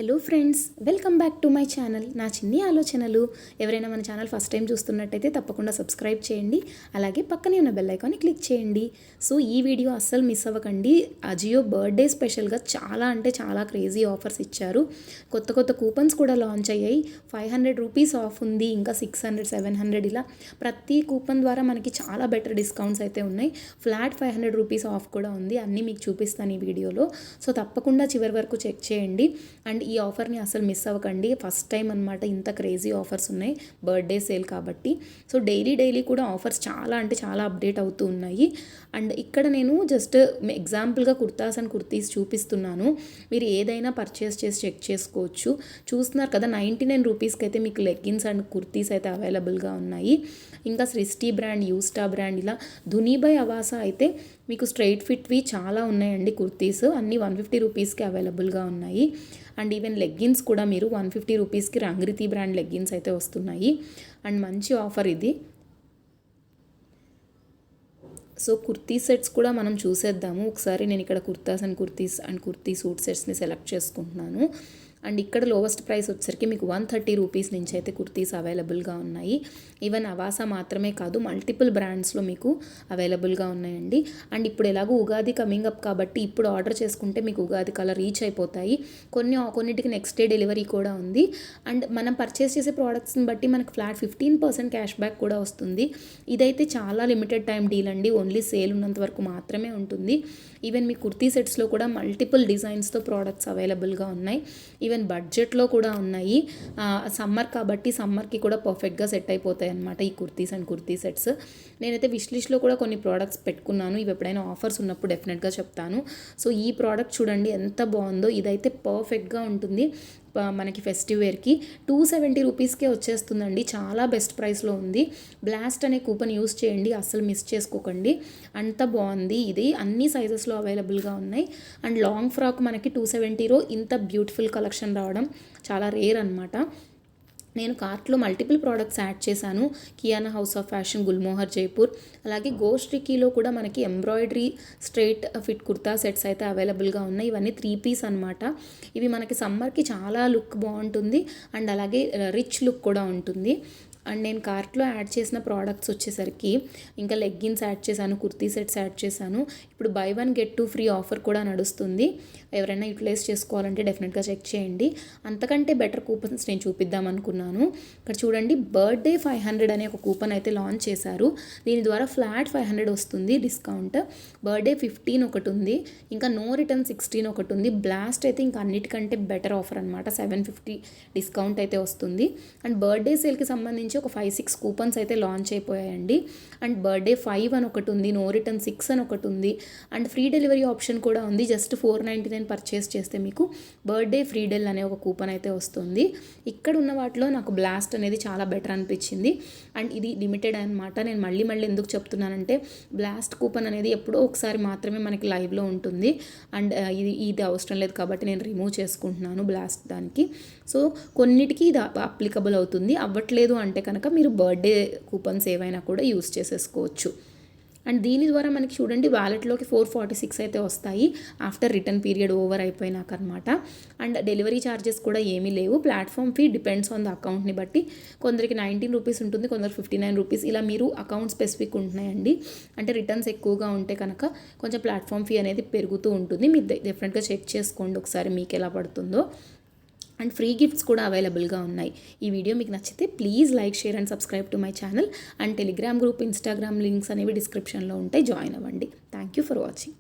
Hello friends, welcome back to my channel. నా చిన్ని ఆలోచనలు. ఎవరైనా మన ఛానల్ ఫస్ట్ టైం చూస్తున్నట్టయితే తప్పకుండా సబ్స్క్రైబ్ చేయండి. అలాగే పక్కనే ఉన్న బెల్ ఐకాన్ని క్లిక్ చేయండి. సో ఈ వీడియో అస్సలు మిస్ అవ్వకండి. అజియో బర్త్డే స్పెషల్గా చాలా అంటే చాలా క్రేజీ ఆఫర్స్ ఇచ్చారు. కొత్త కొత్త కూపన్స్ కూడా లాంచ్ అయ్యాయి. 500 రూపీస్ ఆఫ్ ఉంది, ఇంకా 600, 700 ఇలా ప్రతి కూపన్ ద్వారా మనకి చాలా బెటర్ డిస్కౌంట్స్ అయితే ఉన్నాయి. ఫ్లాట్ 500 రూపీస్ ఆఫ్ కూడా ఉంది. అన్నీ మీకు చూపిస్తాను ఈ వీడియోలో. సో తప్పకుండా చివరి వరకు చెక్ చేయండి. అండ్ ఈ ఆఫర్ని అసలు మిస్ అవ్వకండి. ఫస్ట్ టైం అనమాట ఇంత క్రేజీ ఆఫర్స్ ఉన్నాయి బర్త్డే సేల్ కాబట్టి. సో డైలీ కూడా ఆఫర్స్ చాలా అంటే చాలా అప్డేట్ అవుతూ ఉన్నాయి. అండ్ ఇక్కడ నేను జస్ట్ ఎగ్జాంపుల్గా కుర్తాస్ అండ్ కుర్తీస్ చూపిస్తున్నాను. మీరు ఏదైనా పర్చేస్ చేసి చెక్ చేసుకోవచ్చు. చూస్తున్నారు కదా, 99 రూపీస్కి అయితే మీకు లెగ్గిన్స్ అండ్ కుర్తీస్ అయితే అవైలబుల్గా ఉన్నాయి. ఇంకా సృష్టి బ్రాండ్, యూస్టా బ్రాండ్, ఇలా ధునీబై అవాసా అయితే మీకు స్ట్రైట్ ఫిట్వి చాలా ఉన్నాయండి. కుర్తీస్ అన్నీ 150 రూపీస్కి అవైలబుల్గా ఉన్నాయి. అండ్ ఈవెన్ లెగ్గిన్స్ కూడా మీరు 150 రూపీస్కి రంగ్రితి బ్రాండ్ లెగ్గిన్స్ అయితే వస్తున్నాయి. అండ్ మంచి ఆఫర్ ఇది. సో కుర్తీ సెట్స్ కూడా మనం చూసేద్దాము ఒకసారి. నేను ఇక్కడ కుర్తాస్ అండ్ కుర్తీ సూట్ సెట్స్ని సెలెక్ట్ చేసుకుంటున్నాను. అండ్ ఇక్కడ లోవెస్ట్ ప్రైస్ వచ్చేసరికి మీకు 130 రూపీస్ నుంచి అయితే కుర్తీస్ అవైలబుల్గా ఉన్నాయి. ఈవెన్ అవాసా మాత్రమే కాదు, మల్టిపుల్ బ్రాండ్స్లో మీకు అవైలబుల్గా ఉన్నాయండి. అండ్ ఇప్పుడు ఎలాగో ఉగాది కమింగ్ అప్ కాబట్టి ఇప్పుడు ఆర్డర్ చేసుకుంటే మీకు ఉగాది కల్లా రీచ్ అయిపోతాయి. కొన్నిటికి నెక్స్ట్ డే డెలివరీ కూడా ఉంది. అండ్ మనం పర్చేస్ చేసే ప్రోడక్ట్స్ని బట్టి మనకు ఫ్లాట్ 15% క్యాష్ బ్యాక్ కూడా వస్తుంది. ఇదైతే చాలా లిమిటెడ్ టైం డీల్ అండి. ఓన్లీ సేల్ ఉన్నంత వరకు మాత్రమే ఉంటుంది. ఈవెన్ మీ కుర్తీ సెట్స్లో కూడా మల్టిపుల్ డిజైన్స్తో ప్రోడక్ట్స్ అవైలబుల్గా ఉన్నాయి. ఈవెన్ బడ్జెట్లో కూడా ఉన్నాయి. సమ్మర్ కాబట్టి సమ్మర్కి కూడా పర్ఫెక్ట్గా సెట్ అయిపోతాయి అన్నమాట ఈ కుర్తీస్ అండ్ కుర్తీ సెట్స్. నేనైతే విష్ లిస్ట్లో కూడా కొన్ని ప్రోడక్ట్స్ పెట్టుకున్నాను. ఇవి ఎప్పుడైనా ఆఫర్స్ ఉన్నప్పుడు డెఫినెట్గా చెప్తాను. సో ఈ ప్రోడక్ట్ చూడండి ఎంత బాగుందో. ఇదైతే పర్ఫెక్ట్గా ఉంటుంది మనకి ఫెస్టివ్ వేర్కి. 270 రూపీస్కే వచ్చేస్తుందండి. చాలా బెస్ట్ ప్రైస్లో ఉంది. బ్లాస్ట్ అనే కూపన్ యూస్ చేయండి, అస్సలు మిస్ చేసుకోకండి. అంత బాగుంది ఇది. అన్ని సైజెస్లో అవైలబుల్గా ఉన్నాయి. అండ్ లాంగ్ ఫ్రాక్ మనకి 270లో ఇంత బ్యూటిఫుల్ కలెక్షన్ రావడం చాలా రేర్ అనమాట. నేను కార్ట్లో మల్టిపుల్ ప్రోడక్ట్స్ యాడ్ చేశాను. Kiana house of fashion, Gulmohar Jaipur, అలాగే గోస్ట్రికీలో కూడా మనకి embroidery straight fit kurta sets అయితే అవైలబుల్గా ఉన్నాయి. ఇవన్నీ 3 పీస్ అనమాట. ఇవి మనకి సమ్మర్కి చాలా లుక్ బాగుంటుంది. అండ్ అలాగే రిచ్ లుక్ కూడా ఉంటుంది. అండ్ నేను కార్ట్లో యాడ్ చేసిన ప్రోడక్ట్స్ వచ్చేసరికి ఇంకా లెగ్గిన్స్ యాడ్ చేశాను, కుర్తీ సెట్స్ యాడ్ చేశాను. ఇప్పుడు buy 1 get 2 ఫ్రీ ఆఫర్ కూడా నడుస్తుంది. ఎవరైనా యూటిలైజ్ చేసుకోవాలంటే డెఫినెట్గా చెక్ చేయండి. అంతకంటే బెటర్ కూపన్స్ నేను చూపిద్దాం అనుకున్నాను. ఇక్కడ చూడండి, బర్త్డే 500 అనే ఒక కూపన్ అయితే లాంచ్ చేశారు. దీని ద్వారా ఫ్లాట్ 500 వస్తుంది డిస్కౌంట్. బర్త్డే 15 ఒకటి ఉంది, ఇంకా నో రిటర్న్ 16 ఒకటి ఉంది. బ్లాస్ట్ అయితే ఇంకా అన్నిటికంటే బెటర్ ఆఫర్ అనమాట. 750 డిస్కౌంట్ అయితే వస్తుంది. అండ్ బర్త్డే సేల్కి సంబంధించి ఒక 5-6 కూపన్స్ అయితే లాంచ్ అయిపోయాయండి. అండ్ బర్త్డే 5 అని ఒకటి ఉంది, నో రిటర్న్ 6 అని ఒకటి ఉంది. అండ్ ఫ్రీ డెలివరీ ఆప్షన్ కూడా ఉంది. జస్ట్ 499 పర్చేస్ చేస్తే మీకు బర్త్డే ఫ్రీ డెల్ అనే ఒక కూపన్ అయితే వస్తుంది. ఇక్కడ ఉన్న వాటిలో నాకు బ్లాస్ట్ అనేది చాలా బెటర్ అనిపించింది. అండ్ ఇది లిమిటెడ్ అనమాట. నేను మళ్ళీ ఎందుకు చెప్తున్నానంటే, బ్లాస్ట్ కూపన్ అనేది ఎప్పుడో ఒకసారి మాత్రమే మనకి లైవ్లో ఉంటుంది. అండ్ ఇది అవసరం లేదు కాబట్టి నేను రిమూవ్ చేసుకుంటున్నాను బ్లాస్ట్ దానికి. సో కొన్నిటికి ఇది అప్లికబుల్ అవుతుంది. అవ్వట్లేదు అంటే కనుక మీరు బర్త్డే కూపన్స్ ఏవైనా కూడా యూస్ చేసేసుకోవచ్చు. అండ్ దీని ద్వారా మనకి చూడండి వ్యాలెట్లోకి 446 అయితే వస్తాయి ఆఫ్టర్ రిటర్న్ పీరియడ్ ఓవర్ అయిపోయినాక అనమాట. అండ్ డెలివరీ ఛార్జెస్ కూడా ఏమీ లేవు. Platform fee depends on the అకౌంట్ని బట్టి. కొందరికి 19 రూపీస్ ఉంటుంది, కొందరికి 59 రూపీస్. ఇలా మీరు అకౌంట్ స్పెసిఫిక్ ఉంటున్నాయండి. అంటే రిటర్న్స్ ఎక్కువగా ఉంటే కనుక కొంచెం ప్లాట్ఫామ్ ఫీ అనేది పెరుగుతూ ఉంటుంది. మీరు డెఫినెట్గా చెక్ చేసుకోండి ఒకసారి మీకు ఎలా పడుతుందో. అండ్ ఫ్రీ గిఫ్ట్స్ కూడా అవైలబుల్గా ఉన్నాయి. ఈ వీడియో మీకు నచ్చితే please like, share and subscribe to my channel. And Telegram group, Instagram links అనేవి డిస్క్రిప్షన్లో ఉంటాయి, జాయిన్ అవ్వండి. Thank you for watching.